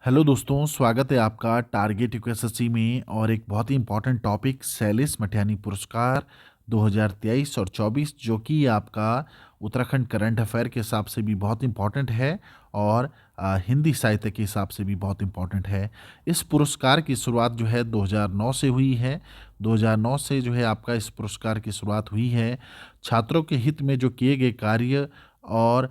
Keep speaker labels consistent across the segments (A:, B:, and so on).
A: Hello दोस्तों, स्वागत है आपका टारगेट यूकेएसएससी में और एक बहुत ही इम्पोर्टेंट टॉपिक सैलिस मटियानी पुरस्कार 2023 और 24 जो कि आपका उत्तराखंड करंट अफेयर के हिसाब से भी बहुत इम्पोर्टेंट है और हिंदी साहित्य के हिसाब से भी बहुत इम्पोर्टेंट है। इस पुरस्कार की शुरुआत जो है 2009 से हुई है। 2009 से जो है आपका इस पुरस्कार की शुरुआत हुई है। छात्रों के हित में जो किए गए कार्य और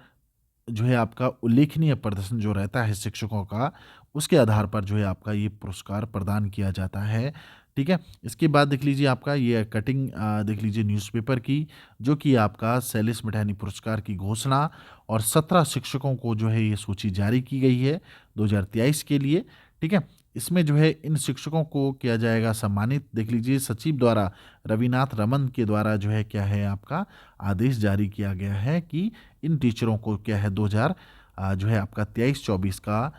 A: जो है आपका उल्लेखनीय प्रदर्शन जो रहता है शिक्षकों का, उसके आधार पर जो है आपका ये पुरस्कार प्रदान किया जाता है। ठीक है? इसके बाद देख लीजिए आपका ये कटिंग देख लीजिए न्यूज़पेपर की, जो कि आपका सैलिस मिठानी पुरस्कार की घोषणा और 17 शिक्षकों को जो है ये सूची जारी की गई है 2023 के लिए। ठीक है? इसमें जो है इन शिक्षकों को किया जाएगा सम्मानित। देख लीजिए सचिव द्वारा रविनाथ रमन के द्वारा जो है क्या है आपका आदेश जारी किया गया है कि इन टीचरों को क्या है 2000 जो है आपका 23-24 का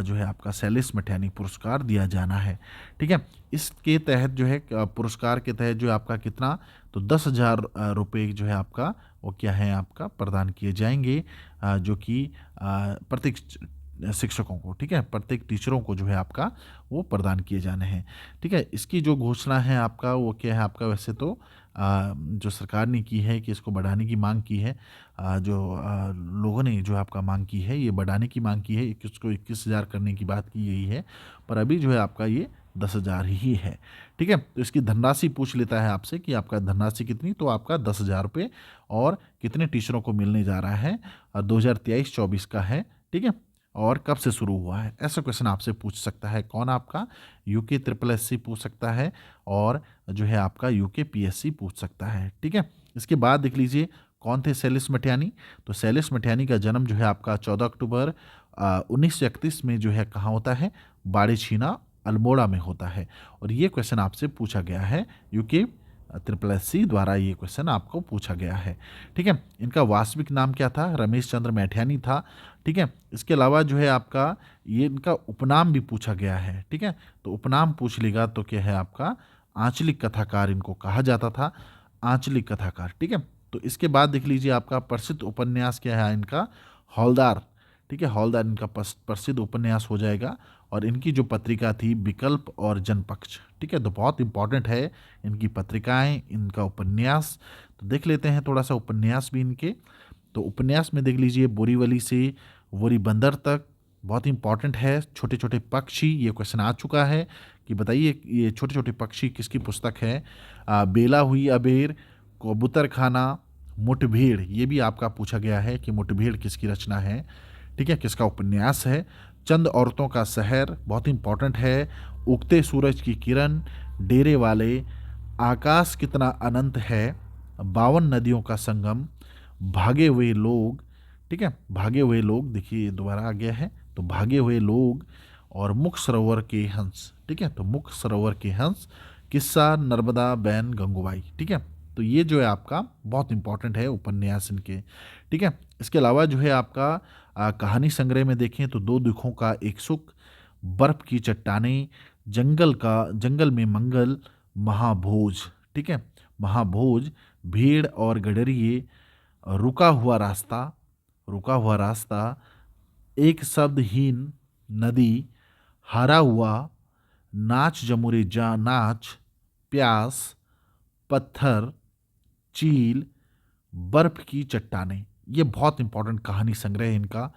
A: जो है आपका सैलिस मटियानी पुरस्कार दिया जाना है। ठीक है? इसके तहत जो है पुरस्कार के तहत जो है आपका कितना, तो 10,000 रुपये जो है आपका वो क्या है आपका प्रदान किए जाएंगे, जो कि प्रत्येक शिक्षकों को, ठीक है, प्रत्येक टीचरों को जो है आपका वो प्रदान किए जाने हैं। ठीक है? इसकी जो घोषणा है आपका वो क्या है आपका, वैसे तो जो सरकार ने की है कि इसको बढ़ाने की मांग की है। लोगों ने जो आपका मांग की है, ये बढ़ाने की मांग की है, 21 को 21,000 करने की बात की गई है, पर अभी जो है आपका ये 10,000 ही है। ठीक है? तो इसकी धनराशि पूछ लेता है आपसे कि आपका धनराशि कितनी, तो आपका 10,000 रुपये और कितने टीचरों को मिलने जा रहा है, 2023-24 का है। ठीक है? और कब से शुरू हुआ है, ऐसा क्वेश्चन आपसे पूछ सकता है कौन, आपका यूके ट्रिपल एससी पूछ सकता है और जो है आपका यूके पीएससी पूछ सकता है। ठीक है? इसके बाद देख लीजिए कौन थे सैलिस मटियानी। तो सैलिस मटियानी का जन्म जो है आपका 14 अक्टूबर 1931 में जो है कहाँ होता है, बाड़े छीना अल्मोड़ा में होता है। और ये क्वेश्चन आपसे पूछा गया है यूके ट्रिपल एससी द्वारा, ये क्वेश्चन आपको पूछा गया है। ठीक है? इनका वास्तविक नाम क्या था, रमेश चंद्र मैठियानी था। ठीक है? इसके अलावा जो है आपका ये इनका उपनाम भी पूछा गया है। ठीक है? तो उपनाम पूछ लेगा तो क्या है आपका आंचलिक कथाकार इनको कहा जाता था, आंचलिक कथाकार। ठीक है? तो इसके बाद देख लीजिए आपका प्रसिद्ध उपन्यास क्या है इनका, हौलदार। ठीक है? हौलदार इनका प्रसिद्ध उपन्यास हो जाएगा। और इनकी जो पत्रिका थी विकल्प और जनपक्ष। ठीक है? तो बहुत इंपॉर्टेंट है इनकी पत्रिकाएं, इनका उपन्यास। तो देख लेते हैं थोड़ा सा उपन्यास भी इनके। तो उपन्यास में देख लीजिए बोरीवली से वोरी बंदर तक, बहुत इंपॉर्टेंट है। छोटे छोटे पक्षी, ये क्वेश्चन आ चुका है कि बताइए ये छोटे छोटे पक्षी किसकी पुस्तक है। बेला हुई अबेर, कबूतर खाना, मुठभेड़, ये भी आपका पूछा गया है कि मुठभेड़ किसकी रचना है। ठीक है? किसका उपन्यास है। चंद औरतों का शहर, बहुत इंपॉर्टेंट है। उगते सूरज की किरण, डेरे वाले, आकाश कितना अनंत है, 52 नदियों का संगम, भागे हुए लोग। ठीक है? भागे हुए लोग, देखिए दोबारा आ गया है, तो भागे हुए लोग और मुख सरोवर के हंस। ठीक है? तो मुख सरोवर के हंस, किस्सा नर्मदा बैन गंगूबाई। ठीक है? तो ये जो है आपका बहुत इंपॉर्टेंट है उपन्यास इनके। ठीक है? इसके अलावा जो है आपका कहानी संग्रह में देखें तो दो दुखों का एक सुख, बर्फ की चट्टानें, जंगल में मंगल, महाभोज। ठीक है? महाभोज, भीड़ और गडरिए, रुका हुआ रास्ता, रुका हुआ रास्ता, एक शब्दहीन नदी, हारा हुआ, नाच जमुरे जा नाच, प्यास, पत्थर, चील, बर्फ की चट्टानें। ये बहुत इंपॉर्टेंट कहानी संग्रह है इनका।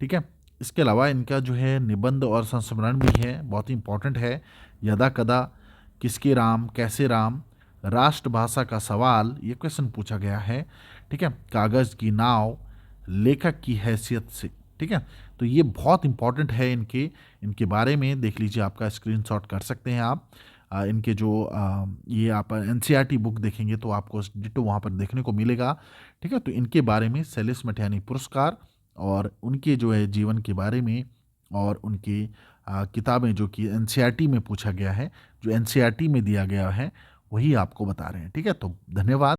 A: ठीक है? इसके अलावा इनका जो है निबंध और संस्मरण भी है, बहुत इंपॉर्टेंट है। यदा कदा, किसके राम, कैसे राम, राष्ट्रभाषा का सवाल, ये क्वेश्चन पूछा गया है। ठीक है? कागज़ की नाव, लेखक की हैसियत से। ठीक है? तो ये बहुत इंपॉर्टेंट है इनके इनके बारे में देख लीजिए, आपका स्क्रीनशॉट कर सकते हैं आप। इनके जो ये आप एनसीईआरटी बुक देखेंगे तो आपको डिटो वहाँ पर देखने को मिलेगा। ठीक है? तो इनके बारे में सैलिस मटियानी पुरस्कार और उनके जो है जीवन के बारे में और उनकी किताबें जो कि एनसीईआरटी में पूछा गया है, जो एनसीईआरटी में दिया गया है, वही आपको बता रहे हैं। ठीक है? तो धन्यवाद।